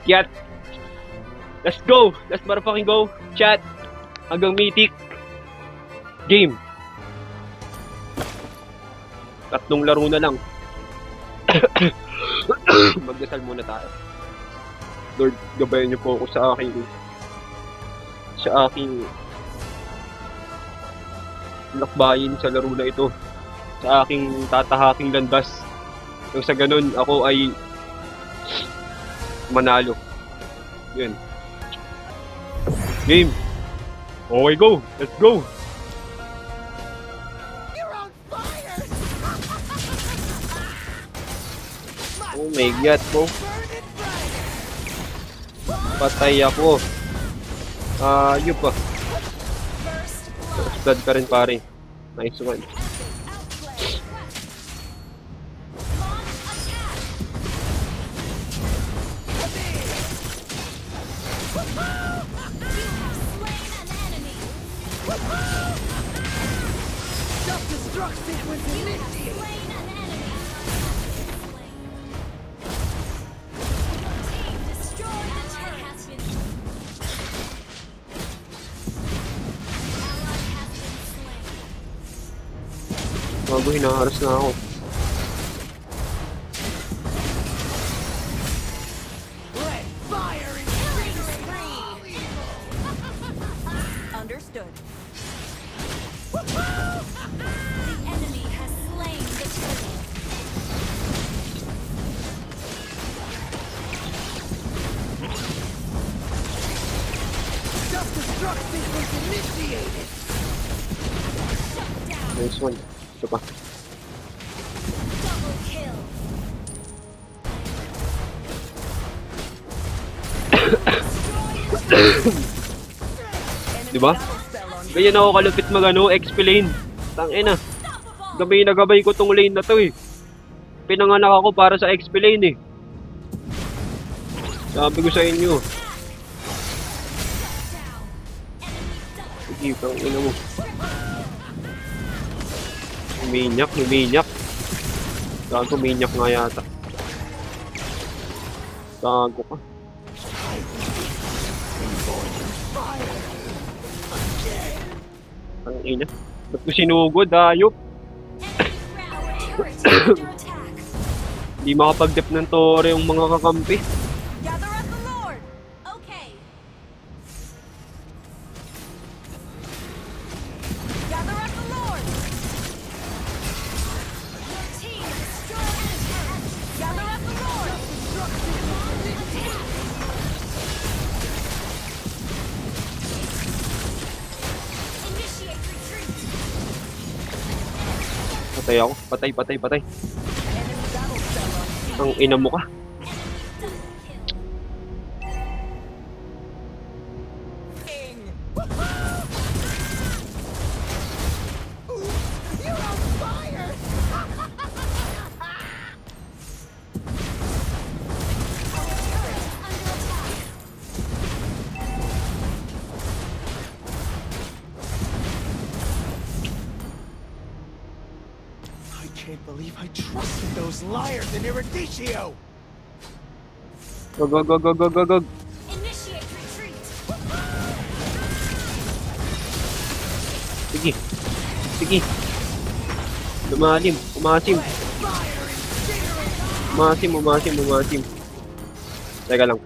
Chat. Let's go. Let's motherfucking go. Chat. Hanggang mythic. Game. Tatlong laro na lang. Magdasal muna tayo. Lord, gabayan niyo po ako sa aking lakbayin sa laro na ito. Sa aking tatahaking landas. Nang sa ganun, ako ay manalo. Yun. Game. Okay, go. Let's go. Oh my god, po. Patay ako. Ayun pa. Blood ka rin, pare. Nice one. Bago hinaharas na ako. Understood. The enemy has slain the turtle. Self-destruct sequence initiated. Nice one. Ito pa. Double kill. Diba? Ganyan ako kalupit magano, XP lane. Tangina. Gabay na gabay ko tong lane na to eh. Pinanganak ako para sa XP lane eh. Sabi ko sa inyo. Sige, tangina mo. Huminyak. Gago, minyak nga yata. Gago ka. Ang ina. Ba't ko sinugod, ayop? Hindi makapag-dep ng tore yung mga kakampi. Gather up the Lord. Okay. Gather up the Lord. Your team destroyed an attack. Gather up the Lord. Initiate retreat. Patay ako. Patay. Ang ina mo ka. I can't believe I trusted those liars in Eruditio! Go. Initiate retreat. Sige. Lumalim. Umasim. Teka lang.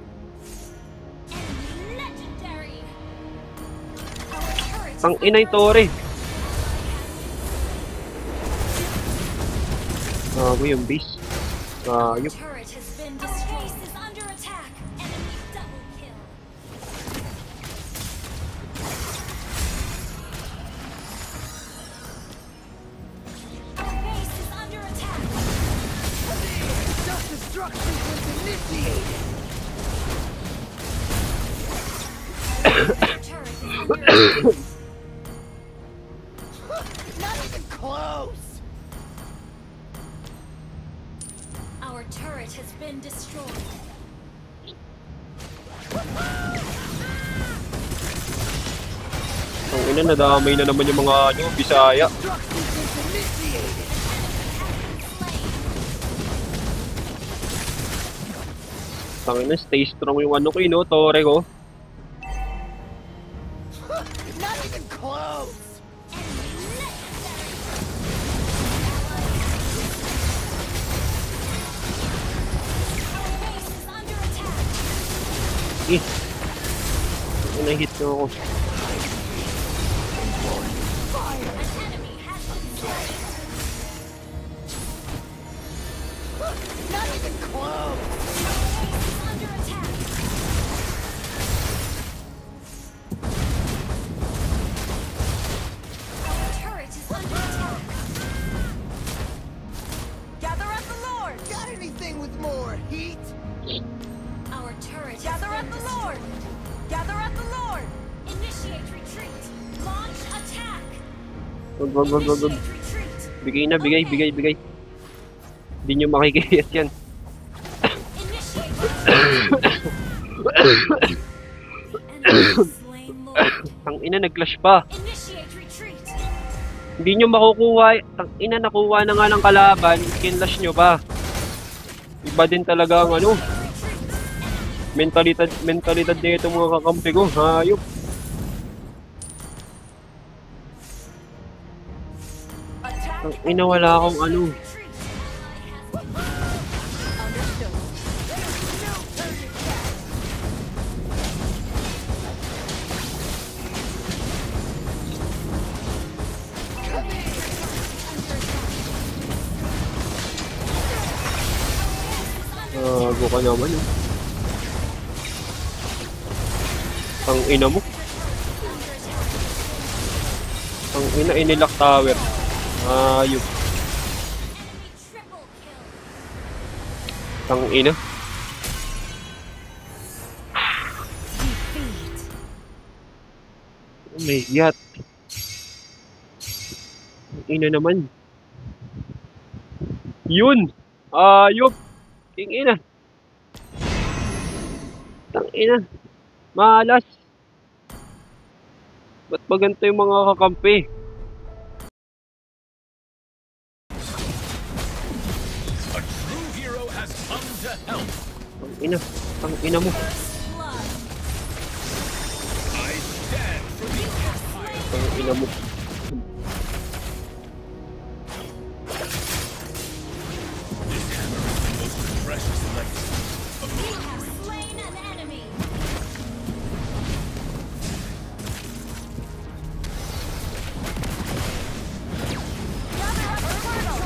Legendary. Ang ina yung tore. Gago yung base. Ayop. Turret has been destroyed. Base is under attack. Enemy double kill. Our base is under attack. Self-destruct sequence initiated! Our turret is under attack. Not even close! Our turret has been destroyed. Ang ina, nadamay na naman yung mga Bisaya. Self-destruct sequence initiated! Tangin na, stay strong yung ano ko, Tore ko. Not even close. Base is under attack. Eh. Na-hit na ako. An enemy has been slain. Not even close. Base is under attack. Our turret is under attack. Gather at the Lord! Got anything with more heat? Our turret Gather has at been the Lord! Gather at the Lord! Initiate retreat. Launch attack. Wag. Initiate retreat. Bigay na, bigay. Hindi nyo makikiyat yan. Initiate retreat. Enemy slain Lord. Ang ina, nag-clash pa. Initiate retreat. Hindi nyo makukuha. Ang ina, nakuha na nga ng kalaban. Kinlash nyo pa. Iba din talaga ang ano. Mentalidad na itong mga kakampi ko. Hayop. Attack Ang ina, wala akong ano. Retreat. understood. Go ka naman eh. Ang ina mo. Ang ina, inilak tower. Hayop. Enemy triple kill. Ang ina. Defeat. Oh my god. Ang ina naman. Yun! Ayop! King ina. Tang ina. Malas. Ba't ba ganito yung mga kakampi? A true hero has come to help. Tang ina mo. Blood. I stand for the Empire. Tang ina mo. This hammer is the most precious legacy of You those have great. slain an enemy. Gather at the portal!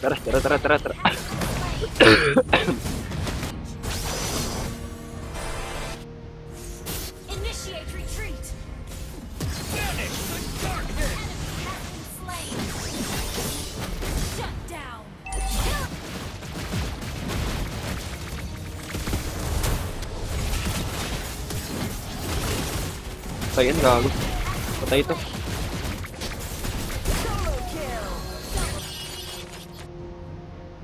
Tara. Initiate retreat. Banish the darkness. Enemy has been slain. Shut down. Patayin, gago. Patay ito. Solo kill!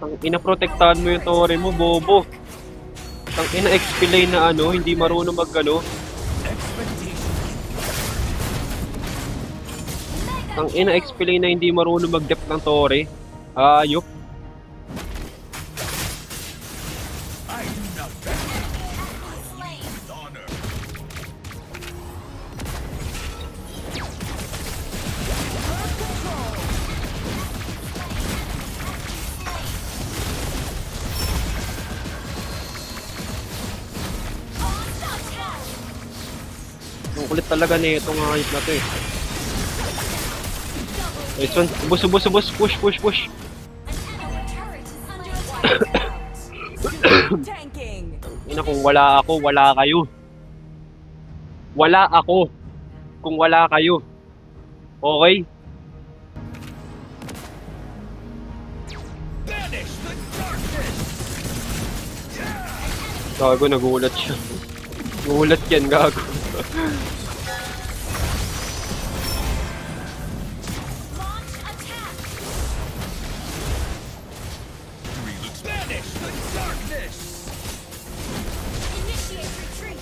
Tang ina, protektahan mo yung tore mo, bobo. Tang ina, XP lane na ano, hindi marunong magano. Expectation. Tang ina, XP lane na hindi marunong mag-depth ng tore. Ayop. I do not banish Slain. with honor. Ang kulit talaga na itong hayop na to eh. Nice one. Ubus. Push. An enemy turret is under attack. Tanking! Ina, kung wala ako, wala kayo. Wala ako. Kung wala kayo. Okay? Banish the darkness. Gago, nagulat siya. Nagulat yan, gago. Launch attack. Banish the darkness. Initiate retreat.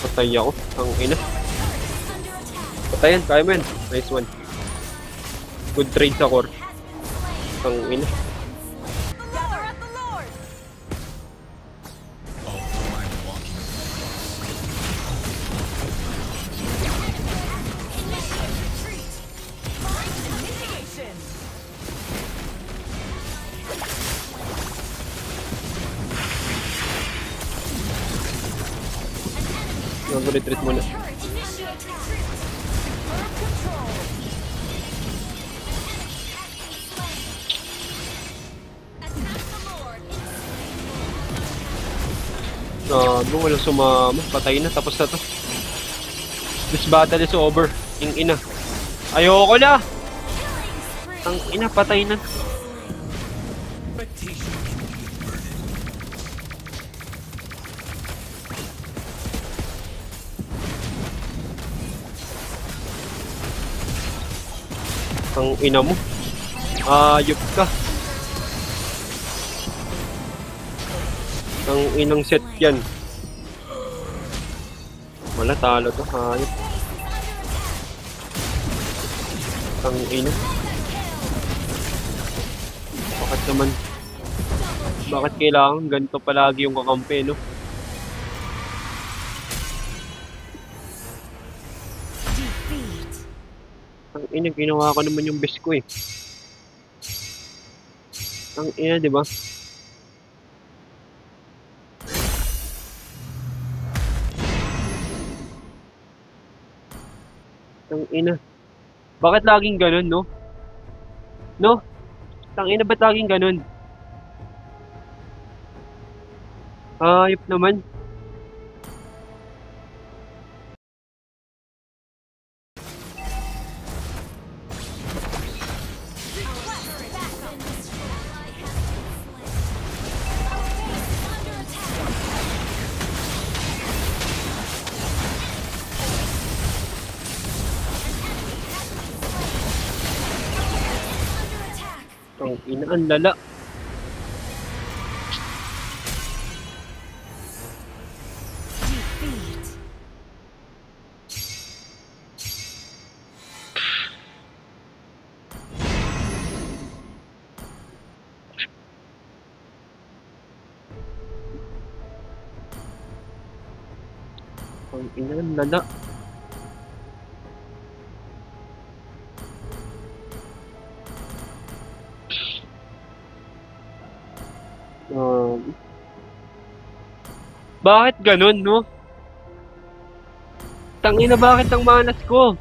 Patay ako. Ang ina. Turret is under attack. Patayan, kaya mo yan. Nice one. Good trade sa core. Has been Ang ina. Gather at the Lord. Although I'm walking Initiation. Mag-retreat muna. Initiate retreat. Bird control. Attack the Lord. Gago, walang sumama. Patay na, tapos na to. This battle is over. Ang ina. Ayoko na! Ang ina, patay na. expectation can be a burden. Ang ina mo. Ayop ka. Ang inang set yan. Wala, talo to. Hayop. Ang ina. Bakit naman? Bakit kailangan ganito palagi yung kakampi, no? Defeat. Ang ina, ginawa ko naman yung best ko eh. Ang ina, di ba? Ang ina. Bakit laging ganun, no? No? Ang ina, ba't laging ganun? Ayop naman. Ang ina, ang lala. Defeat. Ang ina, ang lala. Bakit ganun, no? Tangina, bakit ang manas ko?